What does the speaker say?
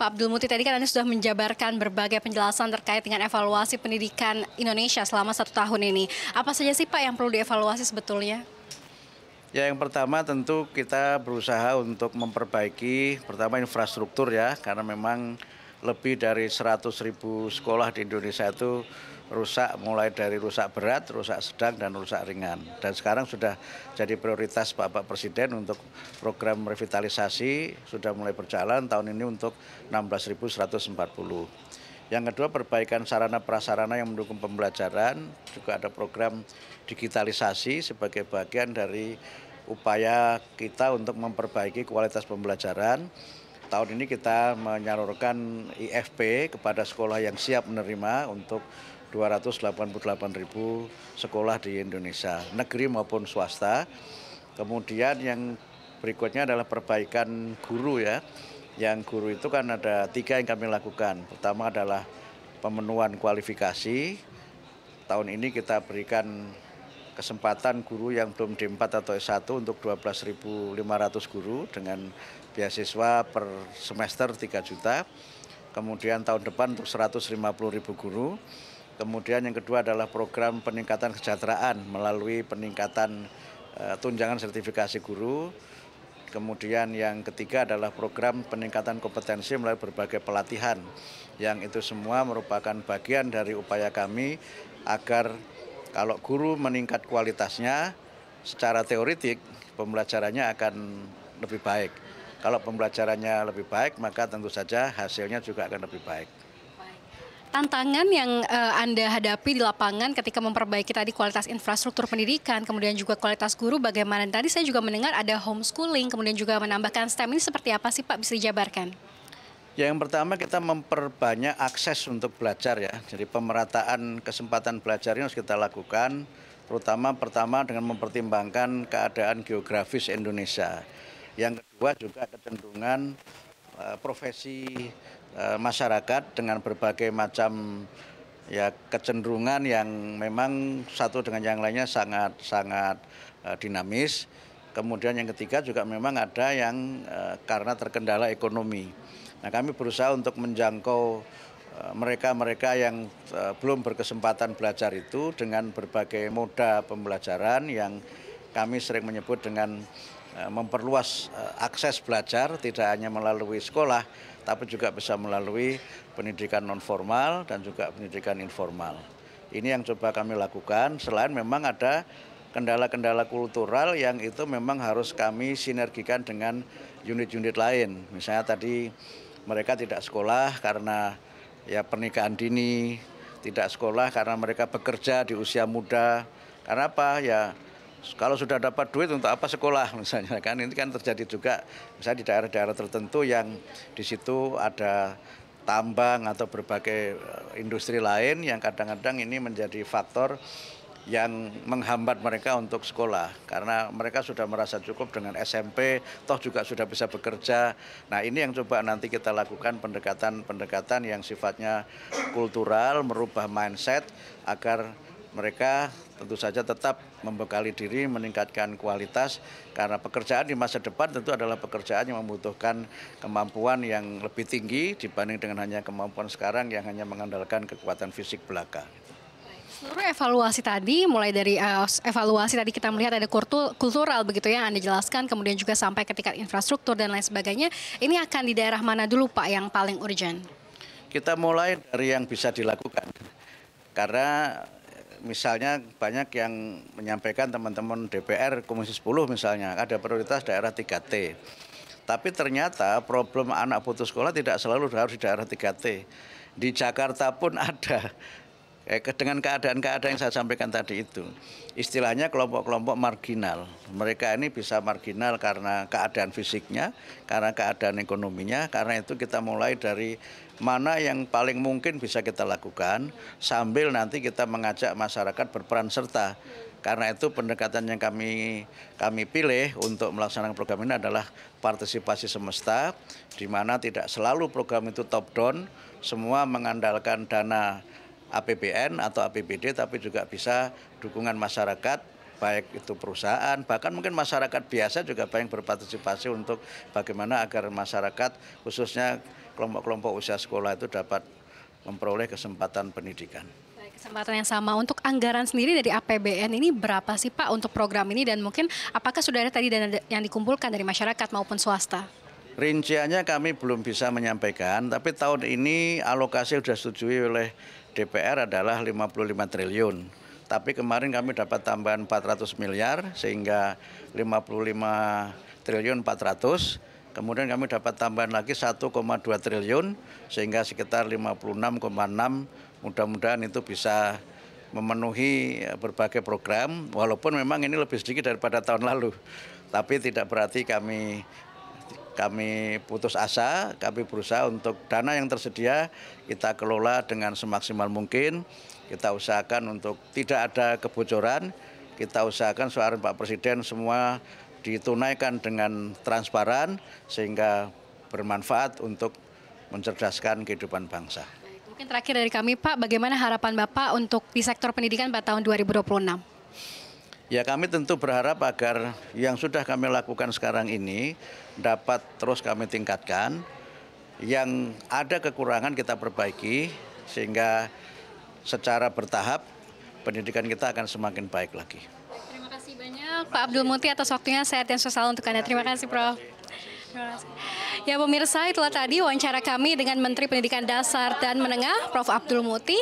Pak Abdul Muti, tadi kan Anda sudah menjabarkan berbagai penjelasan terkait dengan evaluasi pendidikan Indonesia selama 1 tahun ini. Apa saja sih Pak yang perlu dievaluasi sebetulnya? Ya, yang pertama tentu kita berusaha untuk memperbaiki pertama infrastruktur ya, karena memang lebih dari 100.000 sekolah di Indonesia itu rusak, mulai dari rusak berat, rusak sedang, dan rusak ringan. Dan sekarang sudah jadi prioritas Bapak Presiden untuk program revitalisasi, sudah mulai berjalan tahun ini untuk 16.140. Yang kedua, perbaikan sarana prasarana yang mendukung pembelajaran, juga ada program digitalisasi sebagai bagian dari upaya kita untuk memperbaiki kualitas pembelajaran. Tahun ini kita menyalurkan IFP kepada sekolah yang siap menerima untuk 288.000 sekolah di Indonesia, negeri maupun swasta. Kemudian yang berikutnya adalah perbaikan guru ya. Yang guru itu kan ada 3 yang kami lakukan. Pertama adalah pemenuhan kualifikasi. Tahun ini kita berikan kesempatan guru yang belum D4 atau S1 untuk 12.500 guru dengan beasiswa per semester 3 juta. Kemudian tahun depan untuk 150.000 guru. Kemudian yang kedua adalah program peningkatan kesejahteraan melalui peningkatan tunjangan sertifikasi guru. Kemudian yang ketiga adalah program peningkatan kompetensi melalui berbagai pelatihan, yang itu semua merupakan bagian dari upaya kami agar kalau guru meningkat kualitasnya, secara teoretik pembelajarannya akan lebih baik. Kalau pembelajarannya lebih baik, maka tentu saja hasilnya juga akan lebih baik. Tantangan yang Anda hadapi di lapangan ketika memperbaiki tadi kualitas infrastruktur pendidikan, kemudian juga kualitas guru bagaimana? Tadi saya juga mendengar ada homeschooling, kemudian juga menambahkan STEM, ini seperti apa sih Pak, bisa dijabarkan? Ya, yang pertama kita memperbanyak akses untuk belajar ya. Jadi pemerataan kesempatan belajar ini harus kita lakukan, terutama pertama dengan mempertimbangkan keadaan geografis Indonesia. Yang kedua juga kecenderungan profesi masyarakat dengan berbagai macam ya kecenderungan yang memang satu dengan yang lainnya sangat dinamis. Kemudian yang ketiga juga memang ada yang karena terkendala ekonomi. Nah, kami berusaha untuk menjangkau mereka-mereka yang belum berkesempatan belajar itu dengan berbagai moda pembelajaran yang kami sering menyebut dengan memperluas akses belajar, tidak hanya melalui sekolah, tapi juga bisa melalui pendidikan non formal dan juga pendidikan informal. Ini yang coba kami lakukan, selain memang ada kendala-kendala kultural yang itu memang harus kami sinergikan dengan unit-unit lain. Misalnya tadi mereka tidak sekolah karena ya pernikahan dini, tidak sekolah karena mereka bekerja di usia muda. Karena apa? Ya kalau sudah dapat duit untuk apa sekolah misalnya kan, ini kan terjadi juga misalnya di daerah-daerah tertentu yang di situ ada tambang atau berbagai industri lain yang kadang-kadang ini menjadi faktor yang menghambat mereka untuk sekolah karena mereka sudah merasa cukup dengan SMP, toh juga sudah bisa bekerja. Nah, ini yang coba nanti kita lakukan pendekatan yang sifatnya kultural, merubah mindset agar mereka tentu saja tetap membekali diri, meningkatkan kualitas, karena pekerjaan di masa depan tentu adalah pekerjaan yang membutuhkan kemampuan yang lebih tinggi dibanding dengan hanya kemampuan sekarang yang hanya mengandalkan kekuatan fisik belaka. Seluruh evaluasi tadi, mulai dari evaluasi tadi kita melihat ada kultural begitu ya, Anda jelaskan, kemudian juga sampai ke tingkat infrastruktur dan lain sebagainya. Ini akan di daerah mana dulu Pak yang paling urgent? Kita mulai dari yang bisa dilakukan, karena misalnya banyak yang menyampaikan teman-teman DPR Komisi 10 misalnya, ada prioritas daerah 3T. Tapi ternyata problem anak putus sekolah tidak selalu harus di daerah 3T. Di Jakarta pun ada. Dengan keadaan-keadaan yang saya sampaikan tadi itu, istilahnya kelompok-kelompok marginal. Mereka ini bisa marginal karena keadaan fisiknya, karena keadaan ekonominya. Karena itu kita mulai dari mana yang paling mungkin bisa kita lakukan, sambil nanti kita mengajak masyarakat berperan serta. Karena itu pendekatan yang kami pilih untuk melaksanakan program ini adalah partisipasi semesta, di mana tidak selalu program itu top down, semua mengandalkan dana APBN atau APBD, tapi juga bisa dukungan masyarakat, baik itu perusahaan, bahkan mungkin masyarakat biasa juga banyak berpartisipasi untuk bagaimana agar masyarakat, khususnya kelompok-kelompok usia sekolah itu dapat memperoleh kesempatan pendidikan. Baik, kesempatan yang sama. Untuk anggaran sendiri dari APBN ini berapa sih Pak untuk program ini, dan mungkin apakah sudah ada tadi dana yang dikumpulkan dari masyarakat maupun swasta? Rinciannya kami belum bisa menyampaikan, tapi tahun ini alokasi sudah disetujui oleh DPR adalah 55 triliun. Tapi kemarin kami dapat tambahan 400 miliar sehingga 55 triliun 400. Kemudian kami dapat tambahan lagi 1,2 triliun sehingga sekitar 56,6. Mudah-mudahan itu bisa memenuhi berbagai program, walaupun memang ini lebih sedikit daripada tahun lalu. Tapi tidak berarti kami putus asa, kami berusaha untuk dana yang tersedia kita kelola dengan semaksimal mungkin. Kita usahakan untuk tidak ada kebocoran, kita usahakan suara Pak Presiden semua ditunaikan dengan transparan sehingga bermanfaat untuk mencerdaskan kehidupan bangsa. Mungkin terakhir dari kami Pak, bagaimana harapan Bapak untuk di sektor pendidikan pada tahun 2026? Ya, kami tentu berharap agar yang sudah kami lakukan sekarang ini dapat terus kami tingkatkan. Yang ada kekurangan kita perbaiki sehingga secara bertahap pendidikan kita akan semakin baik lagi. Terima kasih banyak Pak Abdul Muti atas waktunya. Sehat dan sukses untuk Anda. Terima kasih Prof. Terima kasih. Ya pemirsa, itulah tadi wawancara kami dengan Menteri Pendidikan Dasar dan Menengah Prof. Abdul Muti.